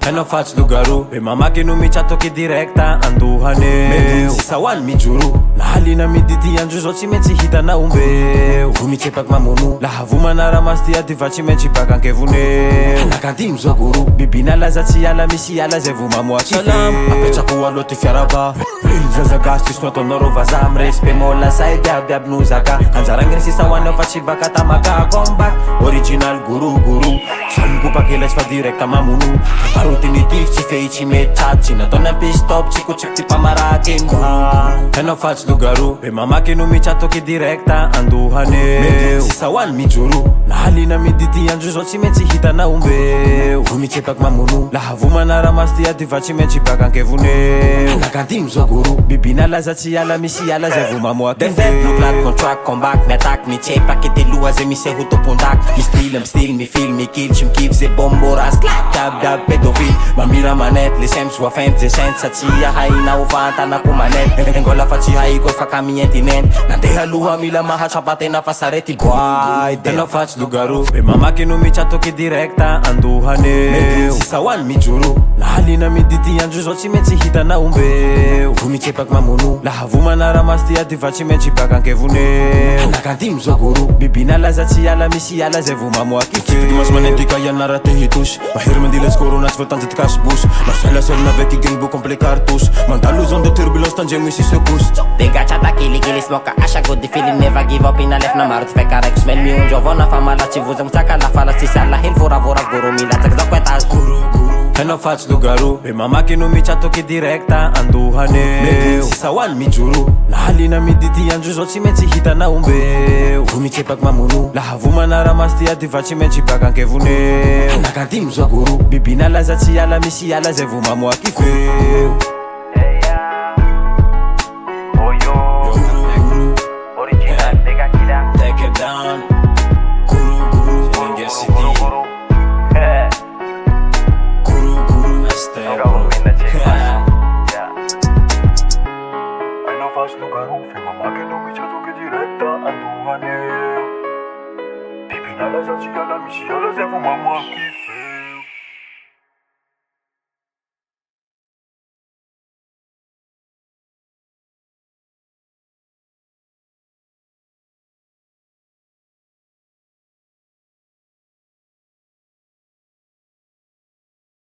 Hainao fatsy logaro be mamaky no mitsatoky direkta andohaneo sisa hoany mijoro nahalina midity andro zao tsy maintsy hitanao mbeo vo mitsepaky mamono laha vo manaramasy ty ady va tsy maintsy baka ankevoneo anakantimo zao goro biby nalaza tsy ala misy ala zay vo mamoaky salama apetrako aloha ty fiaraba zazagasy ty sonatonao rô vazaha amy respect mola say biabiaby no zaka anjarangny sisa hoany fa tsy baka tamaka comeback original goro famikopakela tsy fa direkta mamono arotinitif tsy fei tsy mety traty tsy nataony ampistop tsy kotsiky ty mpamaraky hainao fatsy logaro be mamaky no mitsatoky direkta andohaneo sisa hoany mijoro nahalina midity andro zao tsy maintsy hitanao mbeo vo mitsepaky mamono laha vo manaramasy ty ady va tsy maintsy baka ankevoneo anakantimo zao goro biby nalaza tsy ala misy ala zay vo mamoaky defet contract comeback miattack mitsepaky ty loha zay misy ho tompondaky mistily amy style mifily mikily tsy mikivy zay bomboras dabdab pédophile mamira manety le sem soa fente zay sente satria hainao vantanako manety engola fa tsy haiko fa kamientineny nandeha aloha mila mahatrapatena fa sarety boay tenao fatsy logaro be mamaky no mitsatoky direkta andohaneo sisa hoany mijoro nahalina midity andro zao tsy maintsy hitanao mbeo vo mitsepaky mamono laha vo manaramasy ty ady va tsy maintsy baka ankevoneo anakantimo zao goro biby nalaza tsy ala misy ala zay vo mamoaky feo manendika ianara te hitosy mahery mandilazy corona tsy voatanjy ty kasibosy maselaselina avec igengbo complet cartouche mandalo zone de turbulence tandregny misy secousse degatrata kilikily smoka asako de feeling never give up inalefina maro ty feka raiky semaine mionjo avao na fa malatsy vozagny tsaka lafala tsisy ala hely voravora goro milatsaky zao koetazy hainao fatsy logaro be mamaky no mitsatoky direkta andohaneo sisa hoany mijoro nahalina midity andro zao tsy maintsy hitanao mbeo vo mitsepaky mamono laha vo manaramasy ty ady va tsy maintsy baka ankevoneo anakantimo zao goro biby nalaza tsy ala misy ala zay vo mamoaky feo Take it down Guru Genge City Guru Stay Hainao fatsy logaro fe mamaky no mitsatoky direkta andohaneo biby nalaza tsy ala misy ala zay vo mamoaky feo